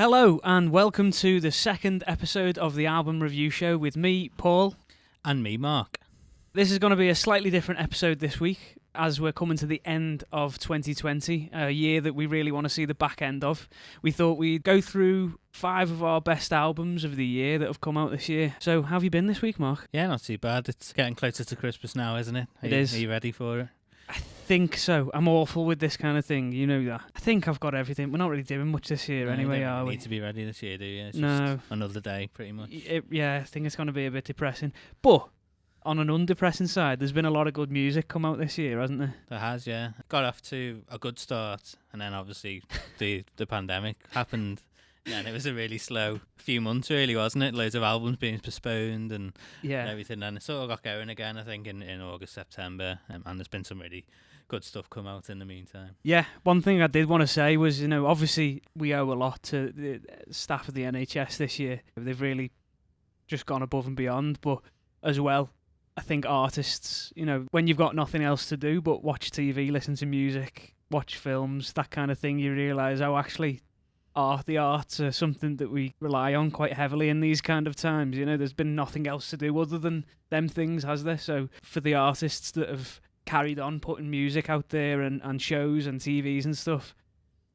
Hello and welcome to the second episode of the album review show with me, Paul. And me, Mark. This is going to be a slightly different episode this week as we're coming to the end of 2020, a year that we really want to see the back end of. We thought we'd go through 5 of our best albums of the year that have come out this year. So how have you been this week, Mark? Yeah, not too bad. It's getting closer to Christmas now, isn't it? It is. Are you ready for it? I think so. I'm awful with this kind of thing, you know that. I think I've got everything. We're not really doing much this year anyway, you don't are we? need to be ready this year, do you? It's No. just another day, pretty much. Yeah, I think it's going to be a bit depressing. But on an undepressing side, there's been a lot of good music come out this year, hasn't there? There has, yeah. Got off to a good start, and then obviously the pandemic happened. Yeah, and it was a really slow few months, really, wasn't it? Loads of albums being postponed and everything. And it sort of got going again, I think, in August, September. And there's been some really good stuff come out in the meantime. Yeah, one thing I did want to say was, obviously we owe a lot to the staff of the NHS this year. They've really just gone above and beyond. But as well, I think artists, when you've got nothing else to do but watch TV, listen to music, watch films, that kind of thing, you realise, actually, the arts are something that we rely on quite heavily in these kind of times. There's been nothing else to do other than them things, has there? So for the artists that have carried on putting music out there and shows and TVs and stuff,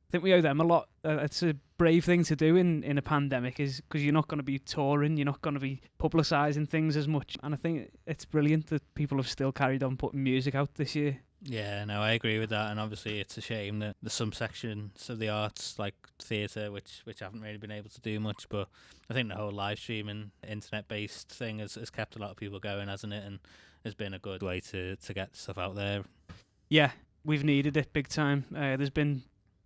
I think we owe them a lot. It's a brave thing to do in a pandemic, is because you're not going to be touring, you're not going to be publicising things as much. And I think it's brilliant that people have still carried on putting music out this year. Yeah, no, I agree with that, and obviously it's a shame that there's some sections of the arts, like theatre, which haven't really been able to do much, but I think the whole live streaming, internet-based thing has kept a lot of people going, hasn't it, and has been a good way to get stuff out there. Yeah, we've needed it big time. There's been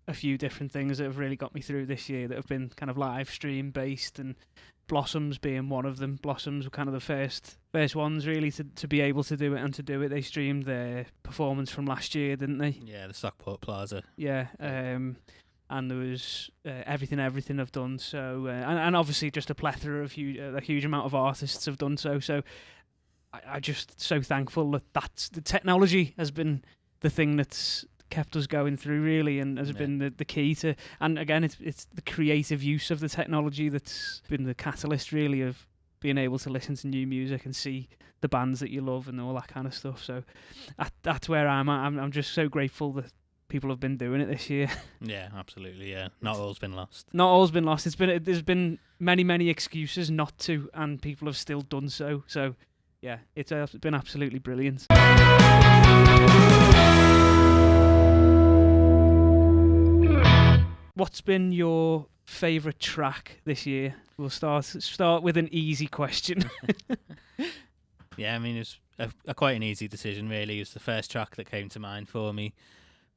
a few different things that have really got me through this year that have been kind of live stream based, and Blossoms being one of them. Blossoms were kind of the first ones really to be able to do it, and to do it they streamed their performance from last year, didn't they? Yeah, the Stockport Plaza. Yeah, and there was Everything have done so, and obviously just a plethora of a huge amount of artists have done so. So I'm just so thankful that the technology has been the thing that's kept us going through, really, and has been the key to, and again it's the creative use of the technology that's been the catalyst, really, of being able to listen to new music and see the bands that you love and all that kind of stuff. So that's where I'm at. I'm just so grateful that people have been doing it this year. Yeah, absolutely. Yeah, not all's been lost. Not all's been lost. There's been many excuses not to, and people have still done so. So yeah, it's been absolutely brilliant. What's been your favourite track this year? We'll start with an easy question. Yeah, I mean, it's quite an easy decision, really. It was the first track that came to mind for me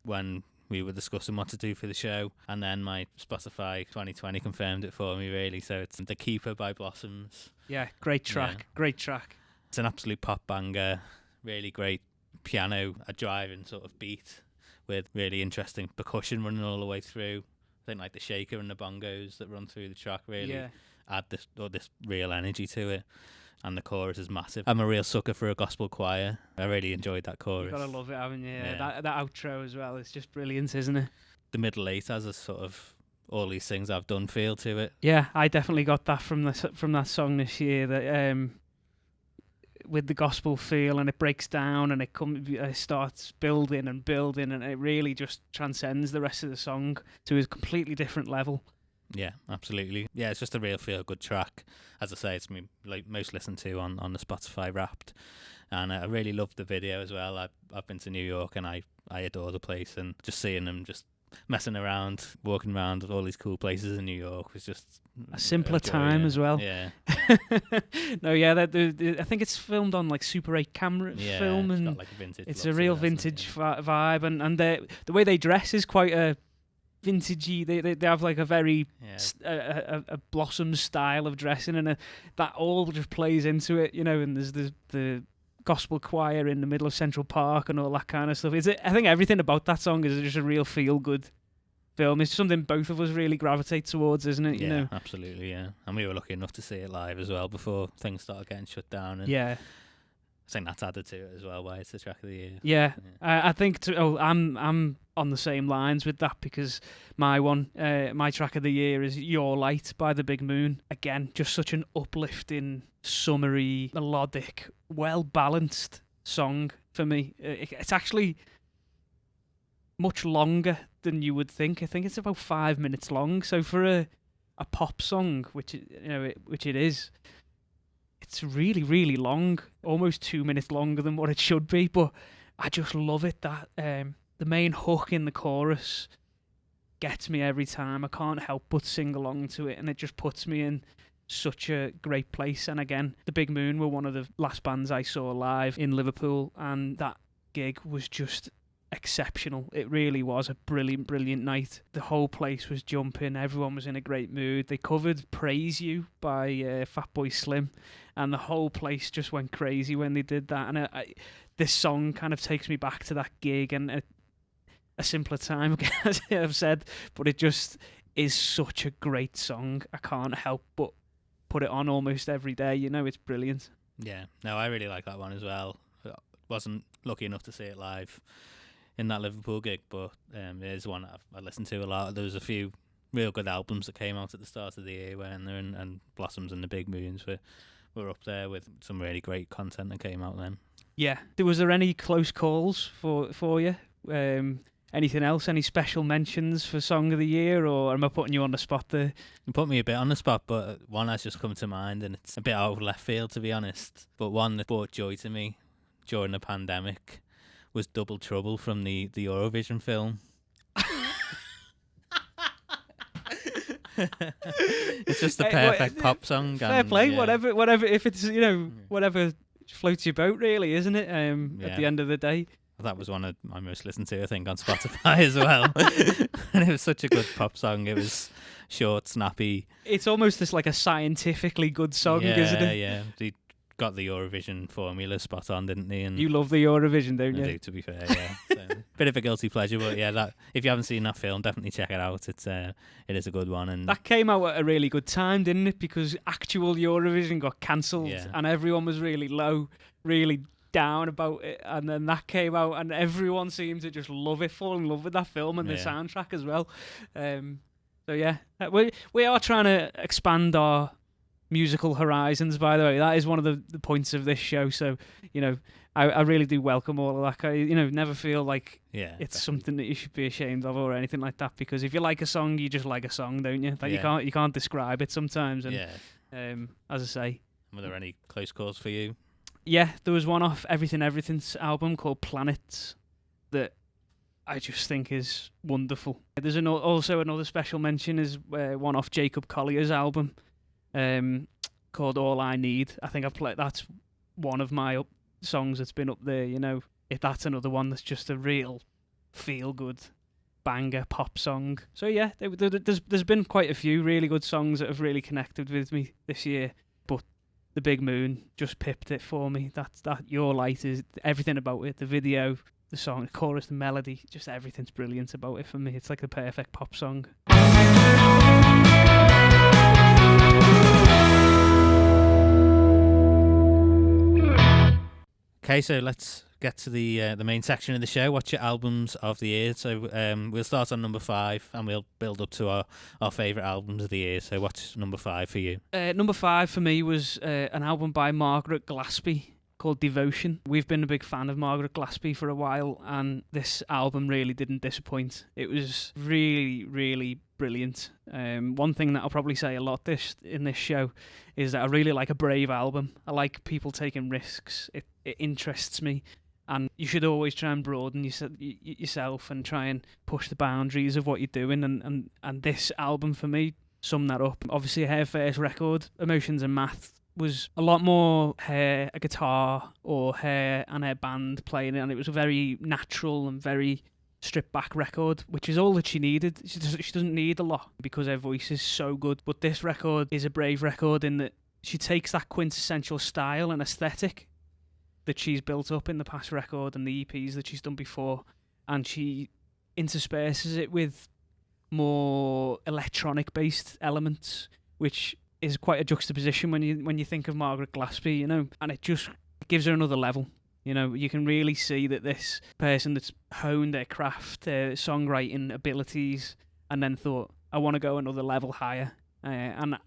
when we were discussing what to do for the show, and then my Spotify 2020 confirmed it for me, really. So it's The Keeper by Blossoms. Yeah, great track. Yeah. Great track. It's an absolute pop banger, really great piano, a driving sort of beat with really interesting percussion running all the way through. I think like the shaker and the bongos that run through the track really add this real energy to it. And the chorus is massive. I'm a real sucker for a gospel choir. I really enjoyed that chorus. You've got to love it, haven't you? Yeah. That outro as well, it's just brilliant, isn't it? The middle eight has a sort of all these things I've done feel to it. Yeah, I definitely got that from that song this year, that with the gospel feel, and it breaks down and it starts building and it really just transcends the rest of the song to a completely different level. Yeah, absolutely. Yeah, it's just a real feel-good track. As I say, it's me like most listened to on the Spotify Wrapped, and I really loved the video as well. I've been to New York and I adore the place, and just seeing them just messing around, walking around all these cool places in New York was just a simpler time as well. Yeah. No, yeah, I think it's filmed on like Super 8 camera film, it's and got like a vintage. It's a real vintage vibe, and the way they dress is quite a vintagey. They have like a very a Blossom style of dressing, and that all just plays into it, and there's the gospel choir in the middle of Central Park and all that kind of stuff. I think everything about that song is just a real feel-good film. It's something both of us really gravitate towards, isn't it? Yeah, absolutely, yeah. And we were lucky enough to see it live as well before things started getting shut down. And yeah. I think that's added to it as well, why it's the track of the year. Yeah, I think. I'm on the same lines with that because my track of the year is "Your Light" by The Big Moon. Again, just such an uplifting, summery, melodic, well balanced song for me. It's actually much longer than you would think. I think it's about 5 minutes long. So for a pop song, which it is. It's really, really long, almost 2 minutes longer than what it should be, but I just love it that the main hook in the chorus gets me every time. I can't help but sing along to it, and it just puts me in such a great place. And again, The Big Moon were one of the last bands I saw live in Liverpool, and that gig was just exceptional. It really was a brilliant, brilliant night. The whole place was jumping. Everyone was in a great mood. They covered "Praise You" by Fatboy Slim, and the whole place just went crazy when they did that. And this song kind of takes me back to that gig and a simpler time, as I've said. But it just is such a great song. I can't help but put it on almost every day. It's brilliant. Yeah, no, I really like that one as well. Wasn't lucky enough to see it live in that Liverpool gig, but it is one I listened to a lot. There was a few real good albums that came out at the start of the year, weren't there? And Blossoms and The Big Moons were up there with some really great content that came out then. Yeah. Was there any close calls for you? Anything else? Any special mentions for Song of the Year, or am I putting you on the spot there? You put me a bit on the spot, but one has just come to mind, and it's a bit out of left field, to be honest. But one that brought joy to me during the pandemic was Double Trouble from the Eurovision film. It's just the perfect pop song. Fair play, yeah. whatever. If it's whatever floats your boat, really, isn't it? At the end of the day, that was one of my most listened to, I think, on Spotify as well. And it was such a good pop song. It was short, snappy. It's almost just like a scientifically good song, isn't it? Yeah. He got the Eurovision formula spot on, didn't he? And you love the Eurovision, don't you? I do, to be fair, yeah. So, bit of a guilty pleasure, but yeah, that if you haven't seen that film, definitely check it out. It is a good one, and that came out at a really good time, didn't it? Because actual Eurovision got cancelled, and everyone was really low, really down about it, and then that came out, and everyone seemed to just love it, fall in love with that film and the soundtrack as well. So yeah, we are trying to expand our musical horizons, by the way. That is one of the points of this show, so I really do welcome all of that. Never feel like it's something that you should be ashamed of or anything like that, because if you like a song, you just like a song, don't you? You can't describe it sometimes. And as I say, were there any close calls for you? Yeah, there was one off Everything's album called Planets that I just think is wonderful. There's also another special mention is one off Jacob Collier's album called All I Need. I think that's one of my songs that's been up there. If that's another one that's just a real feel-good banger pop song. So yeah, there's been quite a few really good songs that have really connected with me this year, but The Big Moon just pipped it for me. That Your Light is everything about it. The video, the song, the chorus, the melody, just everything's brilliant about it for me. It's like the perfect pop song. Okay, so let's get to the main section of the show. What's your albums of the year? So we'll start on number 5, and we'll build up to our favourite albums of the year. So what's number 5 for you? Number 5 for me was an album by Margaret Glaspie called Devotion. We've been a big fan of Margaret Glaspie for a while, and this album really didn't disappoint. It was really, really brilliant. One thing that I'll probably say a lot in this show is that I really like a brave album. I like people taking risks. It interests me, and you should always try and broaden yourself and try and push the boundaries of what you're doing, and this album for me summed that up. Obviously, her first record, Emotions and Math, was a lot more her, a guitar, or her and her band playing it, and it was a very natural and very stripped back record, which is all that she needed. She doesn't need a lot because her voice is so good. But this record is a brave record in that she takes that quintessential style and aesthetic that she's built up in the past record and the EPs that she's done before, and she intersperses it with more electronic based elements, which is quite a juxtaposition when you think of Margaret Glaspie, and it just it gives her another level. You know, you can really see that this person that's honed their craft, their songwriting abilities, and then thought, I want to go another level higher. And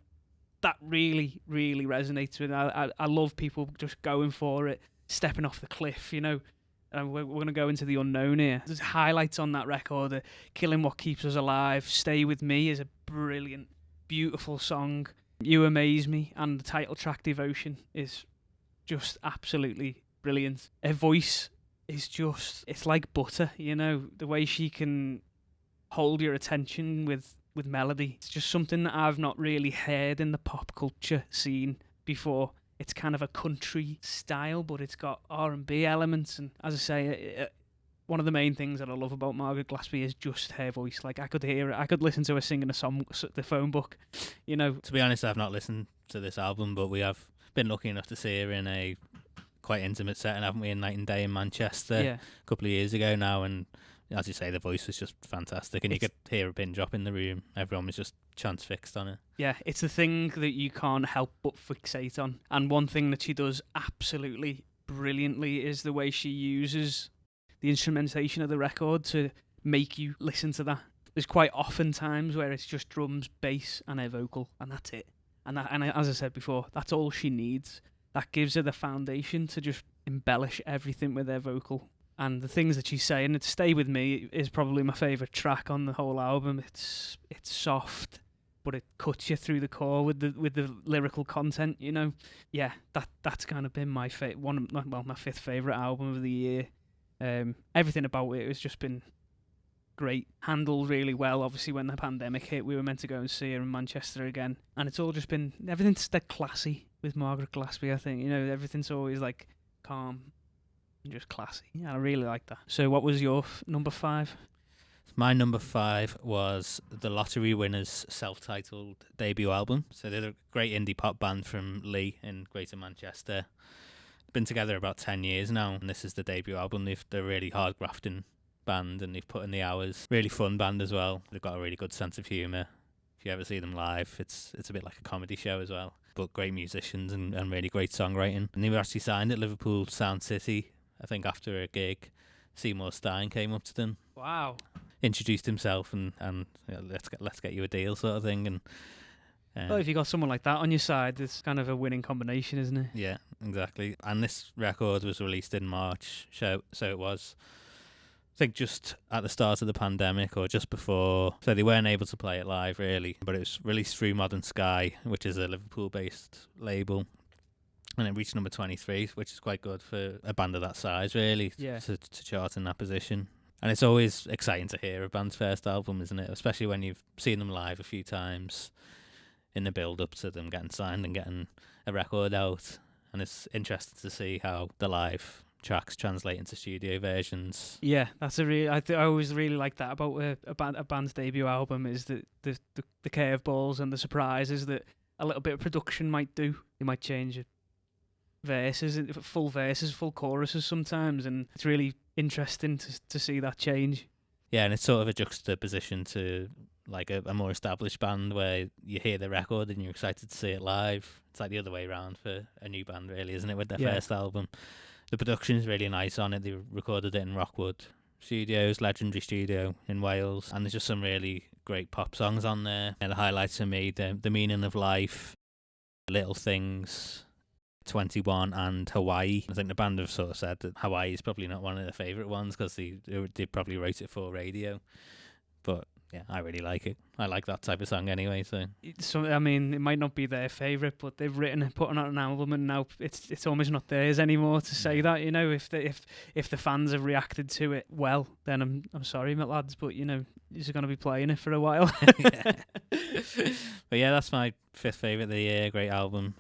that really, really resonates with me. I love people just going for it, stepping off the cliff, you know. We're going to go into the unknown here. There's highlights on that record. Killing What Keeps Us Alive, Stay With Me is a brilliant, beautiful song. You Amaze Me, and the title track Devotion is just absolutely brilliant. Her voice is just, it's like butter, you know, the way she can hold your attention with melody. It's just something that I've not really heard in the pop culture scene before. It's kind of a country style, but it's got R&B elements, and as I say, one of the main things that I love about Margaret Glaspie is just her voice. Like, I could hear it, I could listen to her singing a song, the phone book, you know. To be honest, I've not listened to this album, but we have been lucky enough to see her in a quite intimate setting, haven't we, in Night and Day in Manchester a couple of years ago now, and as you say, the voice was just fantastic, and you could hear a pin drop in the room. Everyone was just transfixed on it. Yeah, it's the thing that you can't help but fixate on, and one thing that she does absolutely brilliantly is the way she uses the instrumentation of the record to make you listen to that. There's quite often times where it's just drums, bass, and her vocal, and that's it. And as I said before, that's all she needs. That gives her the foundation to just embellish everything with her vocal. And the things that she's saying, and Stay With Me is probably my favourite track on the whole album. It's soft, but it cuts you through the core with the lyrical content, you know. Yeah, that's kind of been my my fifth favourite album of the year. Everything about it has just been great, handled really well. Obviously, when the pandemic hit, we were meant to go and see her in Manchester again, and it's all just been, everything's that classy with Margaret Glaspie, I think. You know, everything's always like calm and just classy. Yeah, I really like that. So what was your number 5? My number 5 was The Lottery Winners' self-titled debut album. So they're a great indie pop band from Leigh in Greater Manchester. They've been together about 10 years now, and this is the debut album. They're a really hard grafting band, and they've put in the hours. Really fun band as well. They've got a really good sense of humour. If you ever see them live, it's a bit like a comedy show as well. But great musicians and really great songwriting. And they were actually signed at Liverpool Sound City, I think, after a gig. Seymour Stein came up to them. Wow. Introduced himself and you know, let's get you a deal sort of thing. And well, if you got someone like that on your side, it's kind of a winning combination, isn't it? Yeah, exactly. And this record was released in March, so it was, I think, just at the start of the pandemic or just before. So they weren't able to play it live, really. But it was released through Modern Sky, which is a Liverpool-based label. And it reached number 23, which is quite good for a band of that size, really, to chart in that position. And it's always exciting to hear a band's first album, isn't it? Especially when you've seen them live a few times in the build-up to them getting signed and getting a record out. And it's interesting to see how the live tracks translate into studio versions. Yeah, that's I always really like that about a band's debut album, is that the curveballs and the surprises that a little bit of production might do. You might change it. Full verses, full choruses sometimes, and it's really interesting to see that change. Yeah, and it's sort of a juxtaposition to like a more established band where you hear the record and you're excited to see it live. It's like the other way around for a new band, really, isn't it, with their first album. The production is really nice on it. They recorded it in Rockwood Studios, legendary studio in Wales, and there's just some really great pop songs on there. And the highlights for me, The Meaning of Life, Little Things, 21 and Hawaii. I think the band have sort of said that Hawaii is probably not one of their favourite ones because they probably wrote it for radio. But yeah, I really like it. I like that type of song anyway. So I mean, it might not be their favourite, but they've written and put on an album, and now it's almost not theirs anymore to say that. You know, if the fans have reacted to it well, then I'm sorry, my lads, but you know, you're going to be playing it for a while. But yeah, that's my 5th favourite of the year. Great album.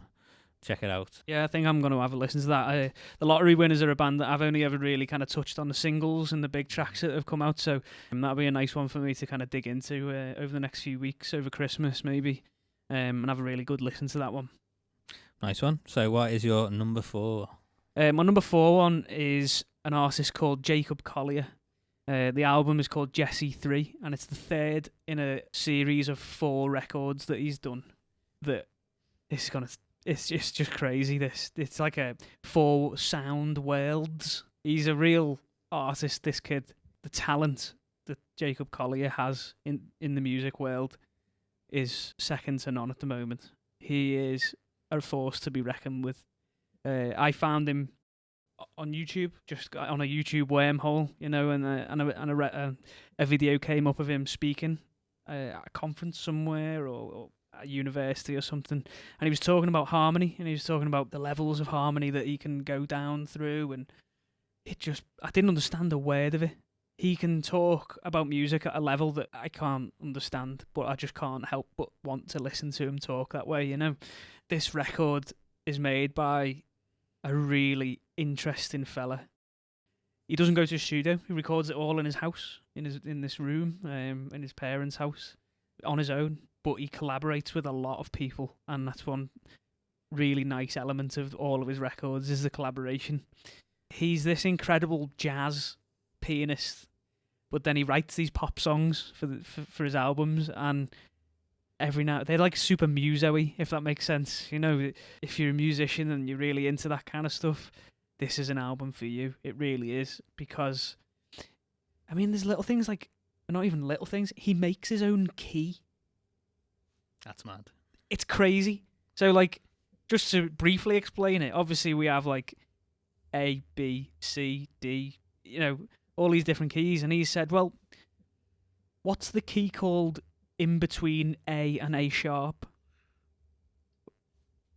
Check it out. Yeah, I think I'm going to have a listen to that. The Lottery Winners are a band that I've only ever really kind of touched on the singles and the big tracks that have come out, so that'll be a nice one for me to kind of dig into over the next few weeks, over Christmas maybe, and have a really good listen to that one. Nice one. So what is your number 4? My number 4 one is an artist called Jacob Collier. The album is called Jesse 3, and it's the 3rd in a series of 4 records that he's done. That is going to it's just crazy. It's like a 4 sound worlds. He's a real artist, this kid. The talent that Jacob Collier has in the music world is second to none at the moment. He is a force to be reckoned with. I found him on YouTube, just on a YouTube wormhole, and a video came up of him speaking at a conference somewhere or a university or something, and he was talking about harmony, and he was talking about the levels of harmony that he can go down through, and I didn't understand a word of it. He can talk about music at a level that I can't understand, but I just can't help but want to listen to him talk that way, This record is made by a really interesting fella. He doesn't go to a studio. He records it all in his house, in this room, in his parents' house, on his own. But he collaborates with a lot of people, and that's one really nice element of all of his records is the collaboration. He's this incredible jazz pianist, but then he writes these pop songs for his albums, and every now they're like super muso-y, if that makes sense. If you're a musician and you're really into that kind of stuff, this is an album for you. It really is, because there's little things like, not even little things, he makes his own key. That's mad. It's crazy. So like, just to briefly explain it, obviously we have like A, B, C, D, all these different keys, and he said, well, what's the key called in between A and A sharp?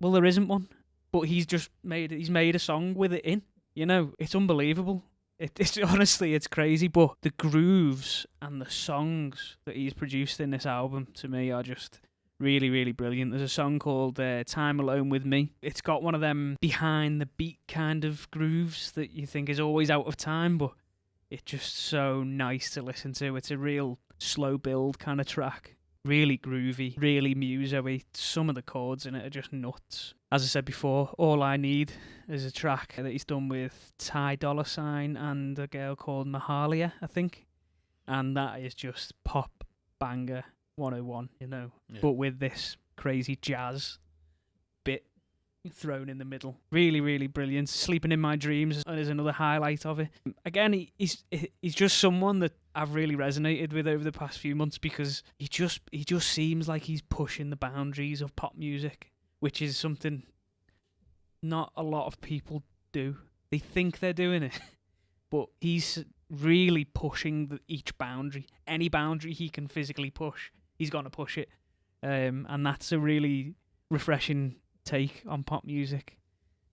Well, there isn't one, but he's made a song with it in. It's unbelievable. It's honestly, it's crazy. But the grooves and the songs that he's produced in this album, to me, are just really, really brilliant. There's a song called Time Alone With Me. It's got one of them behind the beat kind of grooves that you think is always out of time, but it's just so nice to listen to. It's a real slow build kind of track. Really groovy, really muso-y. Some of the chords in it are just nuts. As I said before, All I Need is a track that he's done with Ty Dolla $ign and a girl called Mahalia, I think. And that is just pop banger 101, Yeah. But with this crazy jazz bit thrown in the middle. Really, really brilliant. Sleeping in My Dreams is another highlight of it. Again, he's just someone that I've really resonated with over the past few months, because he just seems like he's pushing the boundaries of pop music, which is something not a lot of people do. They think they're doing it, but he's really pushing each boundary. Any boundary he can physically push, he's going to push it. And that's a really refreshing take on pop music.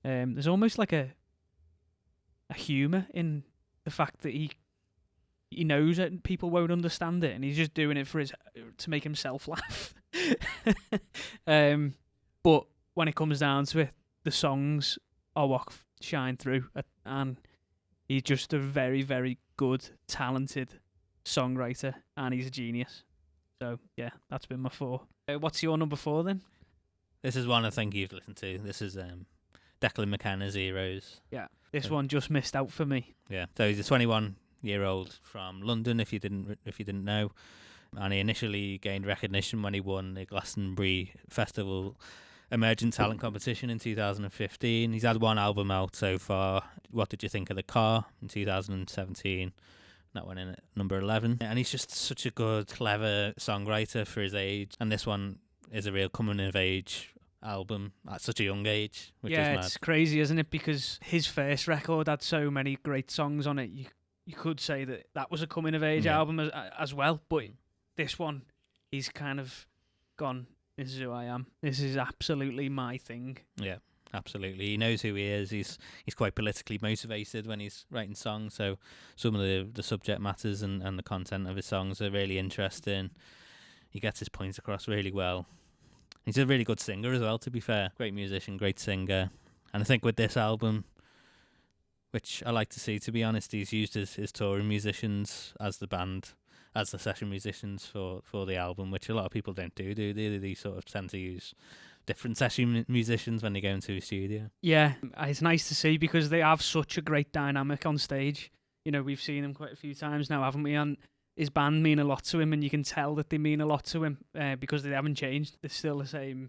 There's almost like a humour in the fact that he knows that people won't understand it, and he's just doing it to make himself laugh. But when it comes down to it, the songs are what shine through, and he's just a very, very good, talented songwriter, and he's a genius. So yeah, that's been my 4. What's your number 4 then? This is one I think you've listened to. This is Declan McKenna's Heroes. Yeah, this one just missed out for me. Yeah, so he's a 21-year-old from London, if you didn't know, and he initially gained recognition when he won the Glastonbury Festival Emerging Talent Competition in 2015. He's had one album out so far. What Did You Think of the Car in 2017? That one in at number 11. And he's just such a good, clever songwriter for his age. And this one is a real coming of age album at such a young age, which is mad. It's crazy, isn't it? Because his first record had so many great songs on it. You could say that was a coming of age album as well. But this one, he's kind of gone, this is who I am. This is absolutely my thing. Yeah, absolutely. He knows who he is. He's quite politically motivated when he's writing songs. So some of the subject matters and the content of his songs are really interesting. He gets his points across really well. He's a really good singer as well, to be fair. Great musician, great singer. And I think with this album, which I like to see, to be honest, he's used his touring musicians as the band, as the session musicians for the album, which a lot of people don't do they? They sort of tend to use different session musicians when they go into a studio. Yeah, it's nice to see, because they have such a great dynamic on stage. We've seen him quite a few times now, haven't we? And his band mean a lot to him, and you can tell that they mean a lot to him because they haven't changed. They're still the same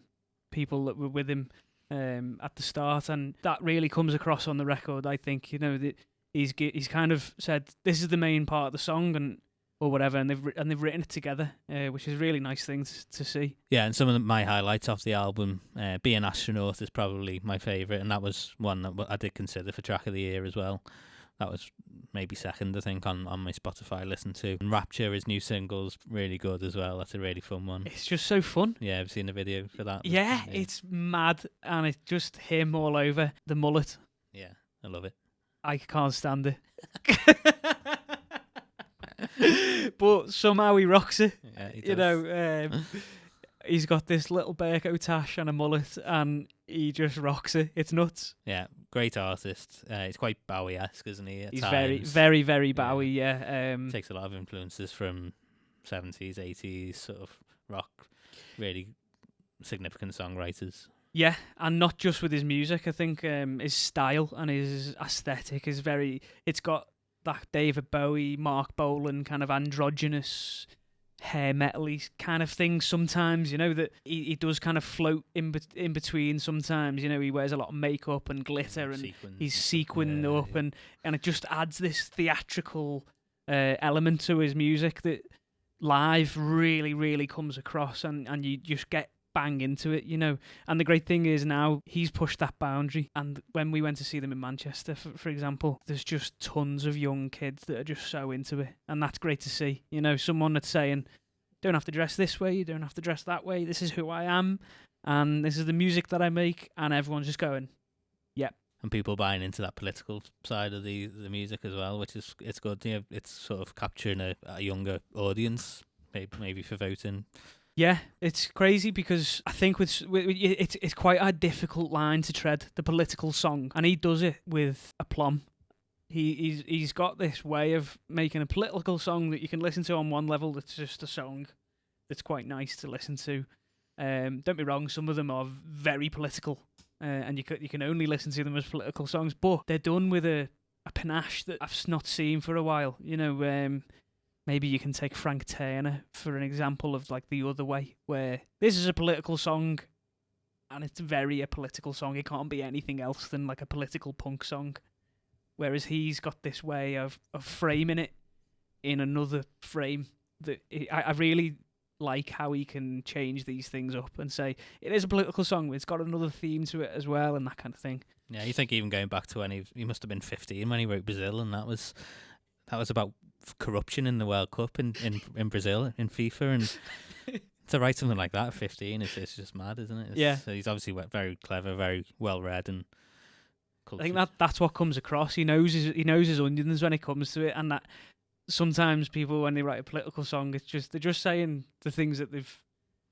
people that were with him at the start, and that really comes across on the record. I think that he's kind of said this is the main part of the song and or whatever, and they've written it together, which is a really nice thing to see. Yeah, and some of my highlights off the album, Be an Astronaut is probably my favourite, and that was one that I did consider for track of the year as well. That was maybe second, I think, on my Spotify listen to. And Rapture, his new single's really good as well. That's a really fun one. It's just so fun. Yeah, I've seen the video for that. Yeah, it's mad, and it's just him all over. The mullet. Yeah, I love it. I can't stand it. But somehow he rocks it. Yeah, he does. He's got this little Berko tash and a mullet, and he just rocks it. It's nuts. Yeah, great artist. He's quite Bowie-esque, isn't he? At He's times. very, very Bowie. Yeah. Takes a lot of influences from 70s, 80s sort of rock. Really significant songwriters. Yeah, and not just with his music. I think his style and his aesthetic is very. It's got that David Bowie, Mark Bolan kind of androgynous, hair metal-y kind of thing sometimes, that he does kind of float in between sometimes. He wears a lot of makeup and glitter and he's sequined up. And it just adds this theatrical element to his music that live really, really comes across, and you just get bang into it, And the great thing is now he's pushed that boundary. And when we went to see them in Manchester, for example, there's just tons of young kids that are just so into it. And that's great to see, someone that's saying, don't have to dress this way, you don't have to dress that way, this is who I am, and this is the music that I make, and everyone's just going, yep. And people buying into that political side of the music as well, which is it's good. It's sort of capturing a younger audience, maybe for voting. Yeah, it's crazy because I think it's quite a difficult line to tread, the political song, and he does it with aplomb. He's got this way of making a political song that you can listen to on one level that's just a song that's quite nice to listen to. Don't be wrong, some of them are very political, and you can only listen to them as political songs, but they're done with a panache that I've not seen for a while. Maybe you can take Frank Turner for an example of like The Other Way, where this is a political song, and it's very a political song. It can't be anything else than like a political punk song. Whereas he's got this way of framing it in another frame that I really like how he can change these things up and say, it is a political song, but it's got another theme to it as well, and that kind of thing. Yeah, you think even going back to when he must have been 15 when he wrote Brazil, and that was about corruption in the World Cup in Brazil, in FIFA, and to write something like that at 15 it's just mad, isn't it? Yeah. So he's obviously very clever, very well read, and cultured. I think that's what comes across. He knows his onions when it comes to it, and that sometimes people, when they write a political song, they're just saying the things that they've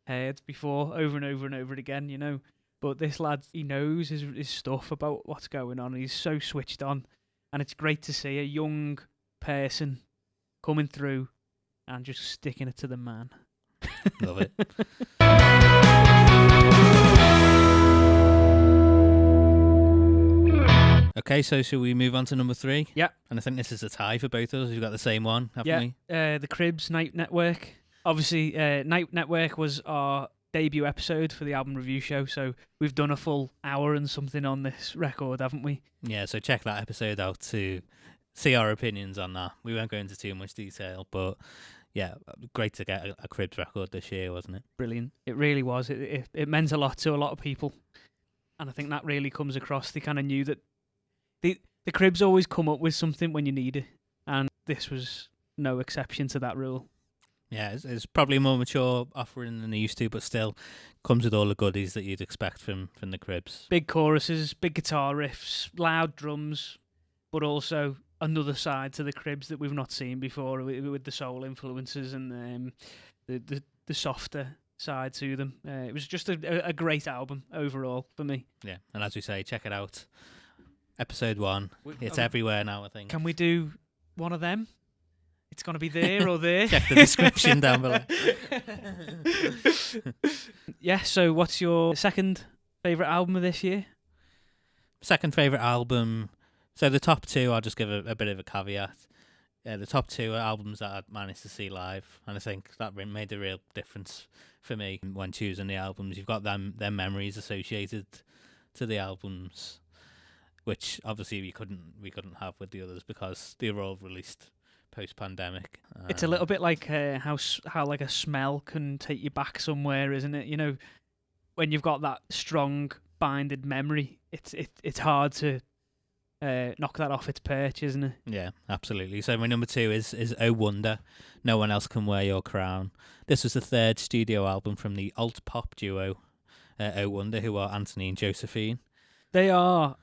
heard before over and over and over again, But this lad, he knows his stuff about what's going on. He's so switched on, and it's great to see a young person coming through and just sticking it to the man. Love it. Okay, so should we move on to number 3? Yeah. And I think this is a tie for both of us. We've got the same one, haven't we? The Cribs Night Network. Obviously, Night Network was our debut episode for the album review show, so we've done a full hour and something on this record, haven't we? Yeah, so check that episode out to see our opinions on that. We won't go into too much detail, but yeah, great to get a Cribs record this year, wasn't it? Brilliant. It really was. It meant a lot to a lot of people, and I think that really comes across. They kind of knew that the Cribs always come up with something when you need it, and this was no exception to that rule. Yeah, it's probably a more mature offering than they used to, but still comes with all the goodies that you'd expect from the Cribs. Big choruses, big guitar riffs, loud drums, but also another side to the Cribs that we've not seen before with the soul influences and the softer side to them. It was just a great album overall for me. Yeah, and as we say, check it out. Episode 1. It's everywhere now, I think. Can we do one of them? It's going to be there or there. Check the description down below. Yeah, so what's your second favourite album of this year? Second favourite album. So the top 2, I'll just give a bit of a caveat. The top 2 are albums that I managed to see live, and I think that made a real difference for me when choosing the albums. You've got their memories associated to the albums, which obviously we couldn't have with the others because they were all released post-pandemic. It's a little bit like how like a smell can take you back somewhere, isn't it? You know, when you've got that strong binded memory, it's hard to knock that off its perch, isn't it? Yeah, absolutely. So my number 2 is Oh Wonder, No One Else Can Wear Your Crown. This was the third studio album from the alt pop duo Oh Wonder, who are Anthony and Josephine. They are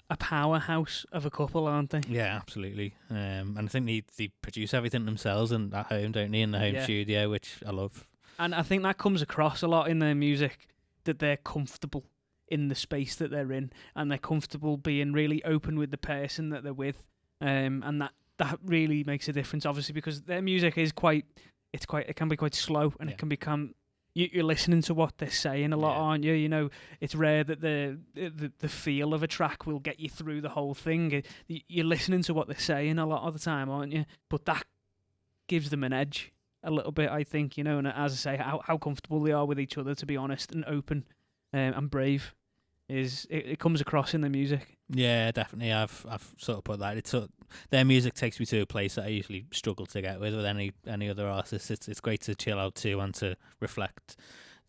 a powerhouse of a couple, aren't they? Yeah, absolutely. And I think they produce everything themselves and at home, don't they, in the home studio, which I love. And I think that comes across a lot in their music, that they're comfortable in the space that they're in, and they're comfortable being really open with the person that they're with, and that really makes a difference, obviously, because their music is it can be quite slow, and it can become you're listening to what they're saying a lot, aren't you? You know, it's rare that the feel of a track will get you through the whole thing. You're listening to what they're saying a lot of the time, aren't you? But that gives them an edge a little bit, I think, you know, and as I say, how comfortable they are with each other, to be honest, and open and brave. It comes across in the music. Yeah, definitely. I've sort of put that. Their music takes me to a place that I usually struggle to get with any other artist. It's great to chill out to and to reflect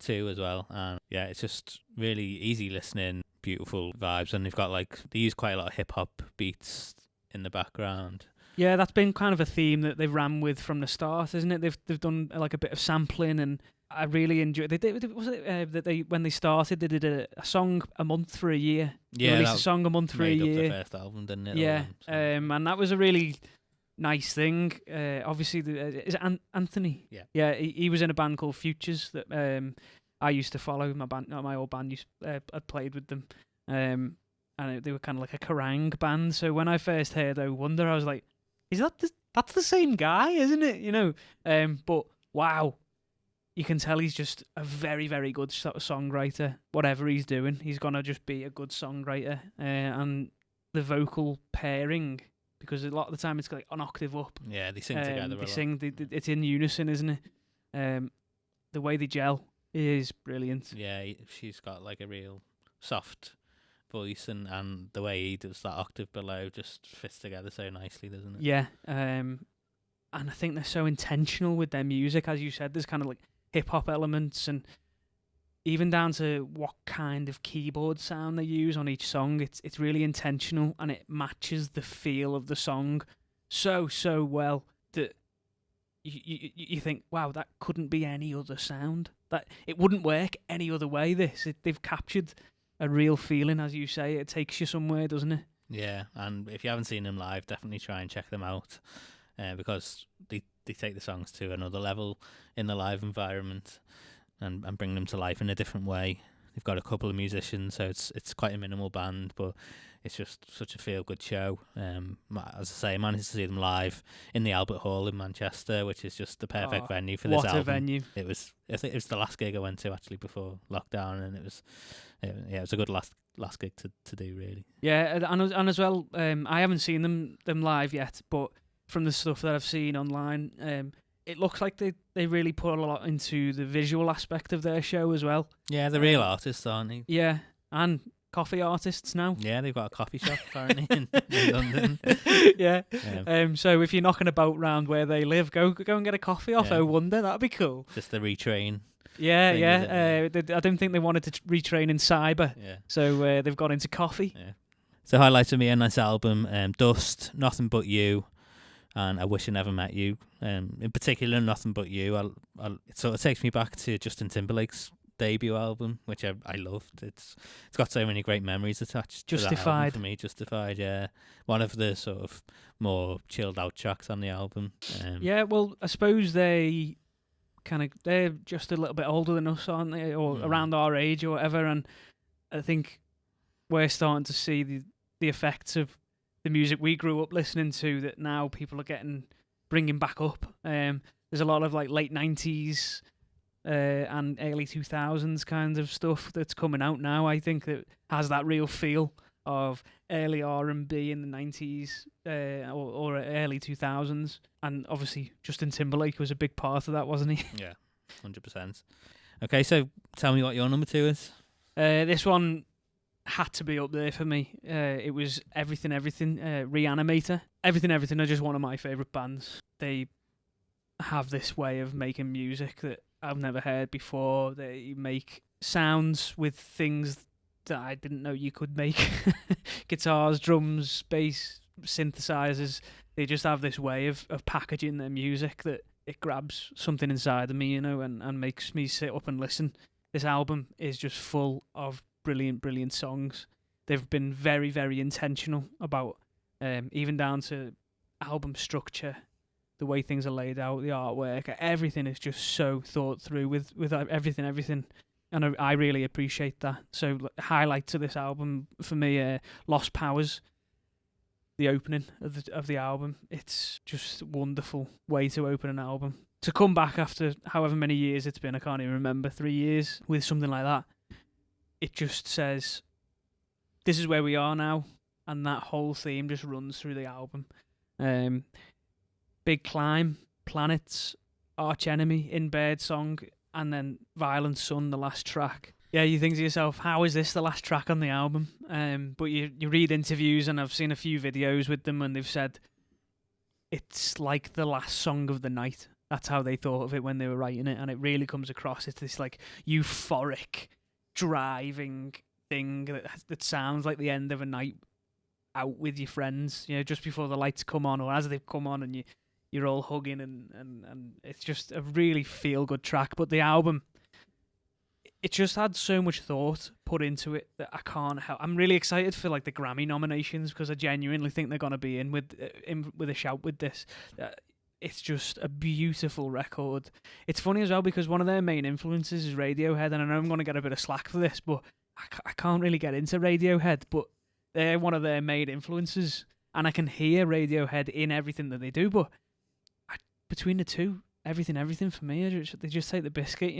to as well. And yeah, it's just really easy listening, beautiful vibes, and they use quite a lot of hip hop beats in the background. Yeah, that's been kind of a theme that they've ran with from the start, isn't it? They've done like a bit of sampling, and I really enjoyed. They did. Was it that when they started, they did a song a month for a year. Yeah, they released a song a month for a year. Made up the first album, didn't it? Yeah, and that was a really nice thing. Obviously, is it Anthony? Yeah, yeah. He was in a band called Futures that I used to follow. My old band I played with them, and they were kind of like a Kerrang band. So when I first heard Oh Wonder, I was like, that's the same guy, isn't it? You know, but wow. You can tell he's just a very, very good songwriter. Whatever he's doing, he's going to just be a good songwriter. And the vocal pairing, because a lot of the time it's like an octave up. Yeah, they sing together. It's in unison, isn't it? The way they gel is brilliant. Yeah, she's got like a real soft voice, and the way he does that octave below just fits together so nicely, doesn't it? Yeah. And I think they're so intentional with their music. As you said, there's kind of like hip-hop elements, and even down to what kind of keyboard sound they use on each song. It's really intentional, and it matches the feel of the song so well that you think, wow, that couldn't be any other sound. That it wouldn't work any other way. They've captured a real feeling, as you say. It takes you somewhere, doesn't it? Yeah, and if you haven't seen them live, definitely try and check them out, because they take the songs to another level in the live environment and bring them to life in a different way. They've got a couple of musicians, so it's quite a minimal band, but it's just such a feel-good show. As I say, I managed to see them live in the Albert Hall in Manchester, which is just the perfect venue for this album. What a venue. I think it was the last gig I went to actually before lockdown, and it was a good last gig to do, really. Yeah, and as well, I haven't seen them live yet, but from the stuff that I've seen online, it looks like they really put a lot into the visual aspect of their show as well. Yeah, they're real artists, aren't they? Yeah, and coffee artists now. Yeah, they've got a coffee shop apparently in London. Yeah. So if you're knocking about round where they live, go and get a coffee off Oh Wonder. That'd be cool. Just the retrain. Yeah, yeah. I didn't think they wanted to retrain in cyber. Yeah. So they've got into coffee. Yeah. So highlights of me on this album: Dust, Nothing But You, and I Wish I Never Met You. In particular, Nothing But You. It sort of takes me back to Justin Timberlake's debut album, which I loved. It's got so many great memories attached. Justified. To that album for me, Justified. Yeah, one of the sort of more chilled out tracks on the album. Yeah, well, I suppose they're just a little bit older than us, aren't they, or around our age or whatever. And I think we're starting to see the effects of the music we grew up listening to that now people are bringing back up. There's a lot of like late 90s and early 2000s kind of stuff that's coming out now, I think, that has that real feel of early R&B in the 90s or early 2000s. And obviously Justin Timberlake was a big part of that, wasn't he? Yeah, 100%. Okay, so tell me what your number 2 is. This one had to be up there for me. It was Everything Everything, Reanimator. Everything Everything are just one of my favourite bands. They have this way of making music that I've never heard before. They make sounds with things that I didn't know you could make. Guitars, drums, bass, synthesizers. They just have this way of packaging their music that it grabs something inside of me, and makes me sit up and listen. This album is just full of brilliant, brilliant songs. They've been very, very intentional about even down to album structure, the way things are laid out, the artwork, everything is just so thought through with everything. And I really appreciate that. So highlight to this album for me, Lost Powers, the opening of the album. It's just a wonderful way to open an album. To come back after however many years it's been, I can't even remember, 3 years, with something like that. It just says, this is where we are now, and that whole theme just runs through the album. Big Climb, Planets, Arch Enemy, In Birdsong, and then Violent Sun, the last track. Yeah, you think to yourself, how is this the last track on the album? But you read interviews, and I've seen a few videos with them, and they've said it's like the last song of the night. That's how they thought of it when they were writing it, and it really comes across. It's this like euphoric, driving thing that sounds like the end of a night out with your friends, just before the lights come on, or as they've come on, and you're all hugging, and it's just a really feel-good track. But the album, it just had so much thought put into it that I can't help. I'm really excited for like the Grammy nominations, because I genuinely think they're going to be in with a shout with this. It's just a beautiful record. It's funny as well, because one of their main influences is Radiohead, and I know I'm going to get a bit of slack for this, but I can't really get into Radiohead, but they're one of their main influences, and I can hear Radiohead in everything that they do, but between the two, Everything for me, they just take the biscuit,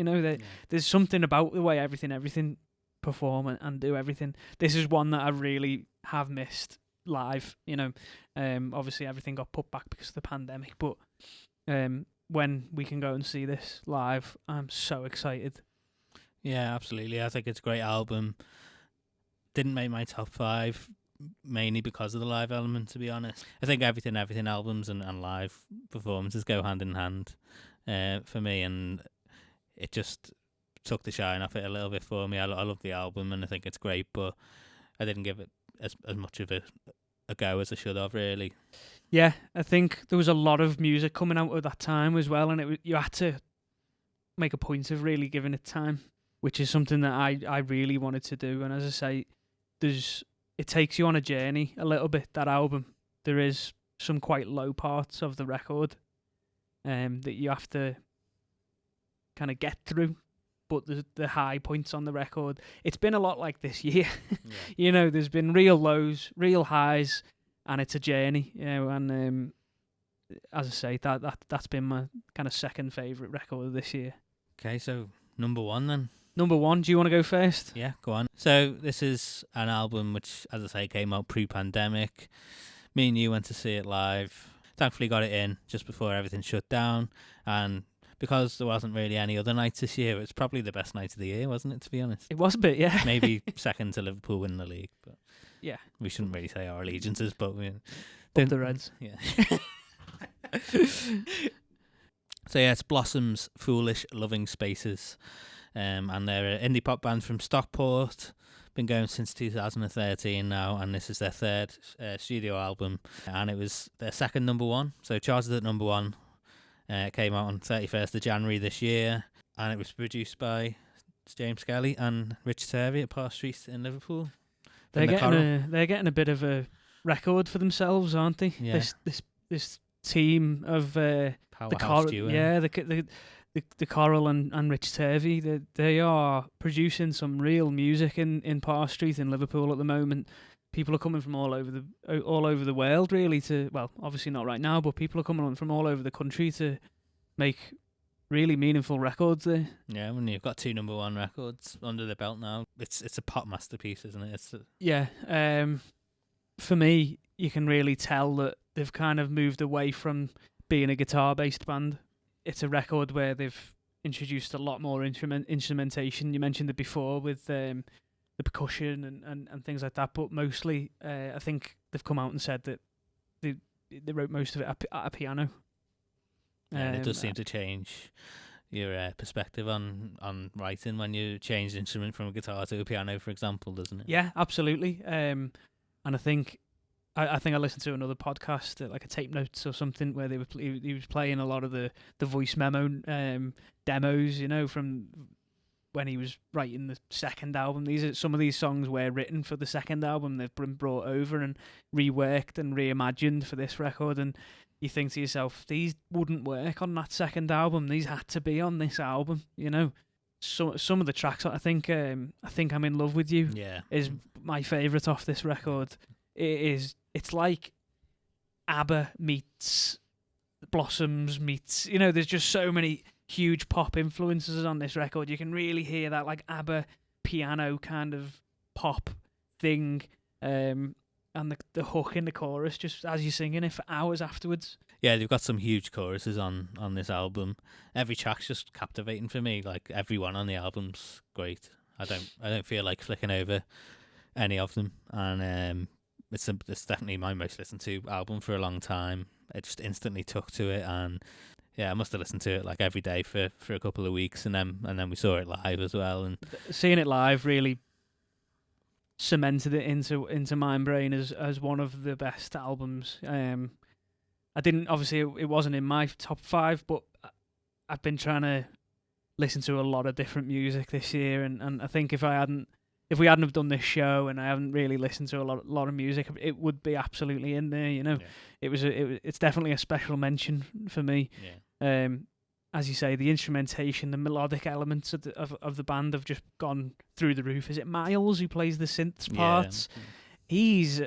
There's something about the way Everything perform and do everything. This is one that I really have missed live, obviously everything got put back because of the pandemic, but when we can go and see this live, I'm so excited. Yeah, absolutely. I think it's a great album. Didn't make my top 5, mainly because of the live element, to be honest. I think Everything albums and live performances go hand in hand for me, and it just took the shine off it a little bit for me. I love the album, and I think it's great, but I didn't give it as much of a go as I should have, really. Yeah, I think there was a lot of music coming out at that time as well, and you had to make a point of really giving it time, which is something that I really wanted to do. And as I say, it takes you on a journey a little bit, that album. There is some quite low parts of the record that you have to kind of get through, but the high points on the record, it's been a lot like this year. Yeah. There's been real lows, real highs, and it's a journey. And as I say, that's been my kind of second favourite record of this year. Okay, so number 1 then. Number 1, do you want to go first? Yeah, go on. So this is an album which, as I say, came out pre-pandemic. Me and you went to see it live. Thankfully got it in just before everything shut down, and because there wasn't really any other nights this year, it's probably the best night of the year, wasn't it, to be honest? It was a bit, yeah. Maybe second to Liverpool winning the league, but yeah, we shouldn't really say our allegiances, but we the Reds. Yeah. So yeah, it's Blossom's Foolish Loving Spaces, and they're an indie pop band from Stockport. Been going since 2013 now, and this is their third studio album, and it was their second number 1. So charted at number 1. It came out on 31st of January this year, and it was produced by James Skelly and Rich Turvey at Park Street in Liverpool. They're getting a bit of a record for themselves, aren't they? Yeah. This team of the Coral and Rich Turvey, they are producing some real music in Park Street in Liverpool at the moment. People are coming from all over the world, really. Obviously not right now, but people are coming on from all over the country to make really meaningful records there. Yeah, when you've got 2 number 1 records under the belt now, it's a pop masterpiece, isn't it? Yeah. For me, you can really tell that they've kind of moved away from being a guitar-based band. It's a record where they've introduced a lot more instrumentation. You mentioned it before with the the percussion and things like that. But mostly, I think they've come out and said that they wrote most of it at a piano. And it does seem to change your perspective on writing when you change the instrument from a guitar to a piano, for example, doesn't it? Yeah, absolutely. And I think I listened to another podcast, like a Tape Notes or something, where he was playing a lot of the voice memo demos, from when he was writing the second album. Some of these songs were written for the second album. They've been brought over and reworked and reimagined for this record, and you think to yourself, these wouldn't work on that second album. These had to be on this album, So some of the tracks, I think I'm in Love with You is my favourite off this record. It's like ABBA meets Blossoms meets, there's just so many huge pop influences on this record. You can really hear that like ABBA piano kind of pop thing, and the hook in the chorus just as you're singing it for hours afterwards. Yeah, they've got some huge choruses on this album. Every track's just captivating for me. Like every one on the album's great. I don't feel like flicking over any of them, and it's definitely my most listened to album for a long time. It just instantly took to it, and I must have listened to it like every day for a couple of weeks, and then we saw it live as well. And seeing it live really cemented it into my brain as one of the best albums. I didn't, obviously it wasn't in my top 5, but I've been trying to listen to a lot of different music this year, and I think if we hadn't have done this show and I haven't really listened to a lot of music, it would be absolutely in there. Yeah. It's definitely a special mention for me. Yeah. As you say, the instrumentation, the melodic elements of the band have just gone through the roof. Is it Miles who plays the synths parts? Yeah. He's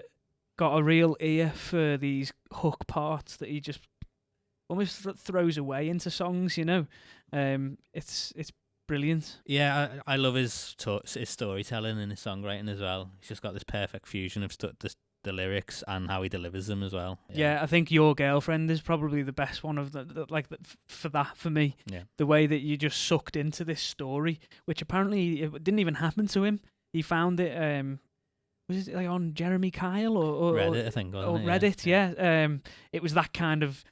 got a real ear for these hook parts that he just almost throws away into songs. It's brilliant. Yeah, I love his storytelling and his songwriting as well. He's just got this perfect fusion of the lyrics and how he delivers them as well. Yeah, I think Your Girlfriend is probably the best one of for me. Yeah. The way that you just sucked into this story, which apparently it didn't even happen to him. He found it. Was it like on Jeremy Kyle or Reddit? I think. Or Reddit, yeah. It was that kind of,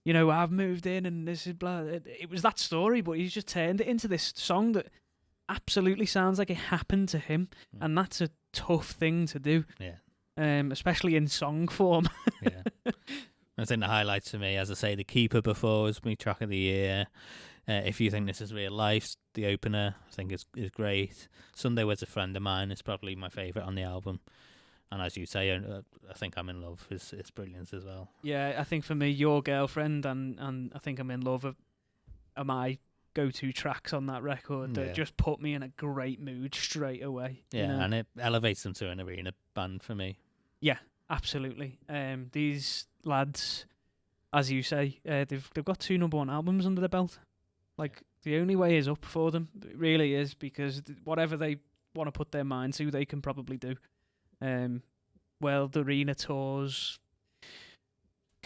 I've moved in and this is blah. It was that story, but he's just turned it into this song that absolutely sounds like it happened to him, and that's a tough thing to do. Yeah. Especially in song form. Yeah. I think the highlights for me, as I say, The Keeper before was my track of the year. If You Think This Is Real Life, the opener, I think is great. Sunday Was a Friend of Mine is probably my favourite on the album. And as you say, I Think I'm in Love is brilliant as well. Yeah, I think for me, Your Girlfriend and I Think I'm in Love are my go-to tracks on that record that just put me in a great mood straight away. Yeah, and it elevates them to an arena band for me. Yeah, absolutely. These lads, as you say, they've got 2 number 1 albums under their belt. Like, the only way is up for them. It really is, because whatever they want to put their mind to, they can probably do. The arena tours.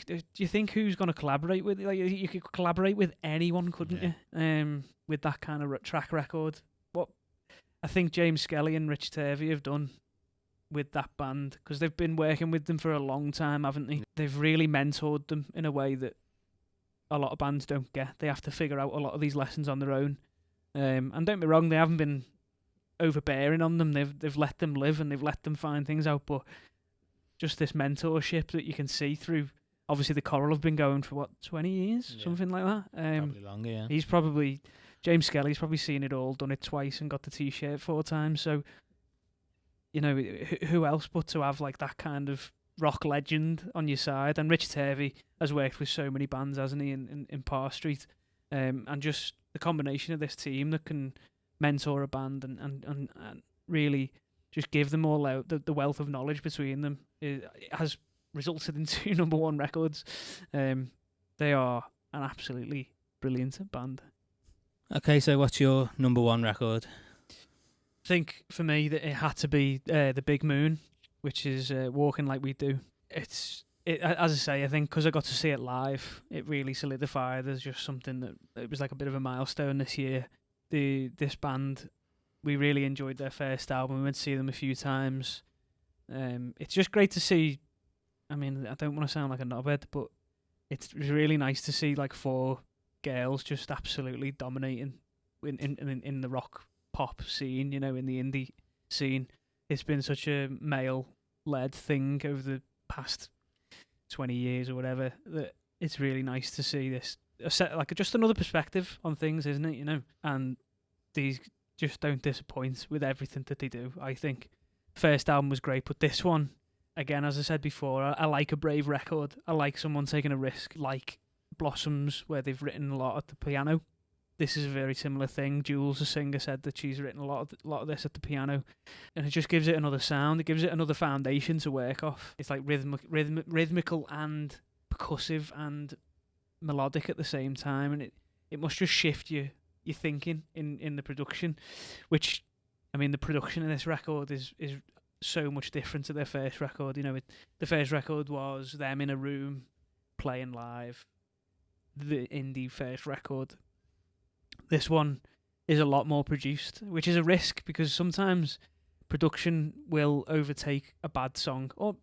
Do you think who's going to collaborate with? Like, you could collaborate with anyone, couldn't you? With that kind of track record. What I think James Skelly and Rich Turvey have done with that band, because they've been working with them for a long time, haven't they? They've really mentored them in a way that a lot of bands don't get. They have to figure out a lot of these lessons on their own. And don't get me wrong, they haven't been overbearing on them. They've let them live and they've let them find things out. But just this mentorship that you can see through. Obviously, the Coral have been going for 20 years, something like that. Probably longer. Yeah. James Skelly's probably seen it all, done it twice, and got the T-shirt 4 times. So, who else but to have like that kind of rock legend on your side? And Richard Hervey has worked with so many bands, hasn't he, in Parr Street, and just the combination of this team that can mentor a band and really just give them all out the wealth of knowledge between them has resulted in 2 number 1 records. They are an absolutely brilliant band. Okay, so what's your number 1 record? I think for me that it had to be The Big Moon, which is Walking Like We Do. As I say, I think because I got to see it live, it really solidified as just something that it was like a bit of a milestone this year. This band we really enjoyed their first album. We went to see them a few times. It's just great to see. I mean, I don't want to sound like a knobhead, but it's really nice to see like 4 girls just absolutely dominating in the rock pop scene. You know, in the indie scene, it's been such a male-led thing over the past 20 years or whatever that it's really nice to see this like just another perspective on things, isn't it? You know, and these just don't disappoint with everything that they do. I think first album was great, but this one, again, as I said before, I like a brave record. I like someone taking a risk, like Blossoms, where they've written a lot at the piano. This is a very similar thing. Jules, the singer, said that she's written a lot of this at the piano, and it just gives it another sound. It gives it another foundation to work off. It's like rhythmical and percussive and melodic at the same time, and it must just shift your thinking in the production, which, I mean, the production in this record is so much different to their first record. You know, the first record was them in a room playing live, the indie first record. This one is a lot more produced, which is a risk because sometimes production will overtake a bad song, or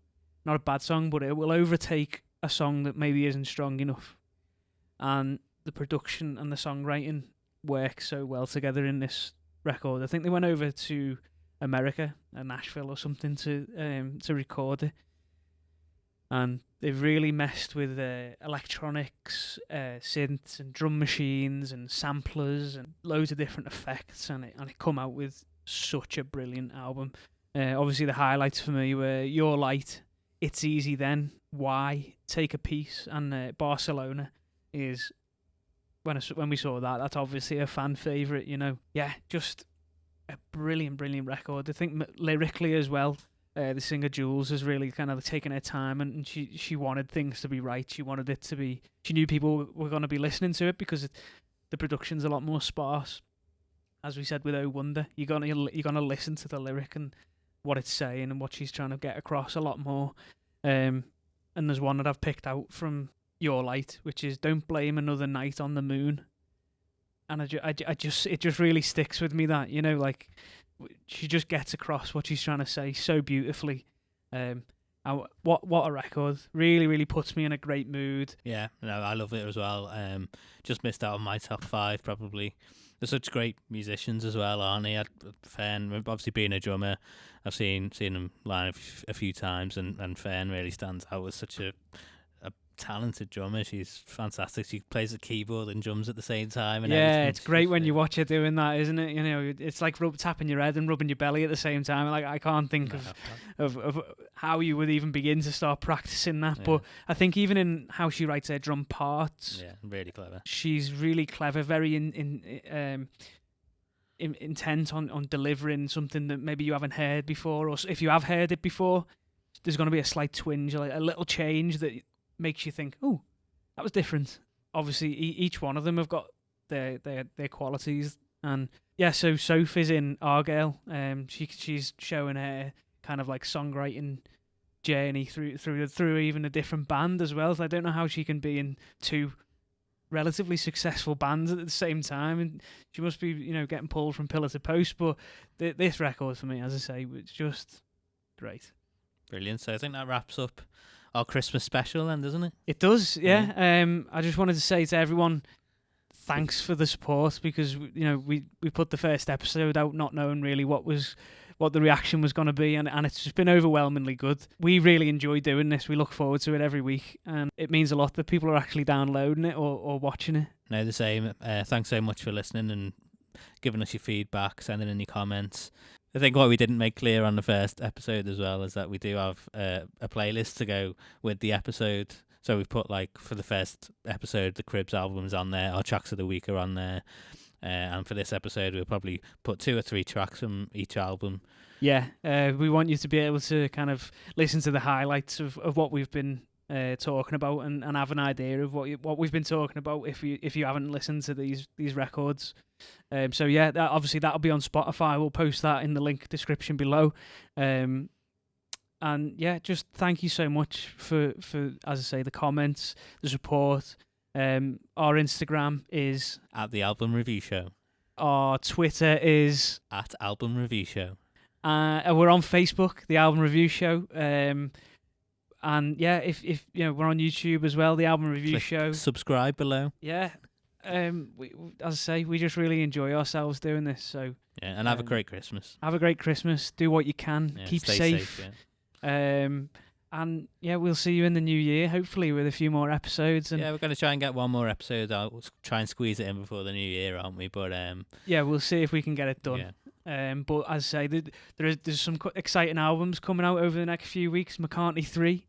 not a bad song, but it will overtake a song that maybe isn't strong enough. And the production and the songwriting work so well together in this record. I think they went over to America, Nashville or something, to record it, and they've really messed with electronics, synths and drum machines and samplers and loads of different effects, and it come out with such a brilliant album. Obviously the highlights for me were Your Light, It's Easy Then, Why, Take a Piece, and Barcelona is, when we saw that, that's obviously a fan favourite, you know. Yeah, just a brilliant record. I think lyrically as well, the singer Jules has really kind of taken her time, and she wanted things to be right. She wanted it to be, she knew people were going to be listening to it because the production's a lot more sparse. As we said with Oh Wonder, you're gonna listen to the lyric and what it's saying and what she's trying to get across a lot more. And there's one that I've picked out from Your Light, which is "Don't blame another night on the moon," and it just really sticks with me, that, you know, like, she just gets across what she's trying to say so beautifully. What a record! Really puts me in a great mood. Yeah, no, I love it as well. Just missed out on my top 5 probably. They're such great musicians as well, aren't they? Fern, obviously being a drummer, I've seen him live a few times, and Fern really stands out as such a talented drummer. She's fantastic. She plays the keyboard and drums at the same time. And yeah, it's great when you watch her doing that, isn't it? You know, it's like tapping your head and rubbing your belly at the same time. Like, I can't think of how you would even begin to start practicing that. Yeah. But I think even in how she writes her drum parts, yeah, really clever. She's really clever, very intent on delivering something that maybe you haven't heard before, or if you have heard it before, there's going to be a slight twinge, like a little change that makes you think, oh, that was different. Obviously, each one of them have got their qualities, and yeah. So Sophie's in Argyle. She's showing her kind of like songwriting journey through even a different band as well. So I don't know how she can be in 2 relatively successful bands at the same time, and she must be, you know, getting pulled from pillar to post. But this record for me, as I say, was just great. Brilliant. So I think that wraps up our Christmas special then, doesn't it? It does, yeah. I just wanted to say to everyone, thanks for the support, because, you know, we put the first episode out not knowing really what the reaction was going to be, and it's just been overwhelmingly good. We really enjoy doing this. We look forward to it every week, and it means a lot that people are actually downloading it or watching it. No, the same. Thanks so much for listening and giving us your feedback, sending in your comments. I think what we didn't make clear on the first episode as well is that we do have a playlist to go with the episode. So we've put, like, for the first episode, the Cribs album's on there, our tracks of the week are on there. And for this episode, we'll probably put 2 or 3 tracks from each album. Yeah, we want you to be able to kind of listen to the highlights of what we've been talking about, and have an idea of what we've been talking about if you haven't listened to these records. So yeah, obviously that'll be on Spotify. We'll post that in the link description below. And yeah, just thank you so much for as I say, the comments, the support. Our Instagram is at The Album Review Show. Our Twitter is At Album Review Show. we're on Facebook, the Album Review Show. And yeah, if we're on YouTube as well, the Album Review Click Show. subscribe below. Yeah. We, as I say, we just really enjoy ourselves doing this. So Yeah, and have a great Christmas. have a great Christmas. Do what you can. Yeah, Keep stay safe. Yeah. And yeah, we'll see you in the new year, hopefully with a few more episodes. And Yeah, we're going to try and get one more episode out. We'll try and squeeze it in before the new year, aren't we? But yeah, we'll see if we can get it done. yeah. But as I say, there's some exciting albums coming out over the next few weeks. McCartney 3,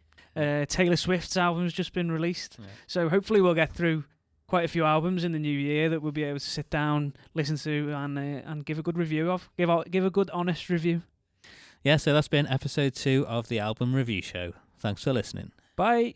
Taylor Swift's album's just been released. Yeah. So hopefully we'll get through quite a few albums in the new year that we'll be able to sit down, listen to, and give a good review of. Give a good, honest review. Yeah, so that's been episode 2 of the Album Review Show. Thanks for listening. Bye.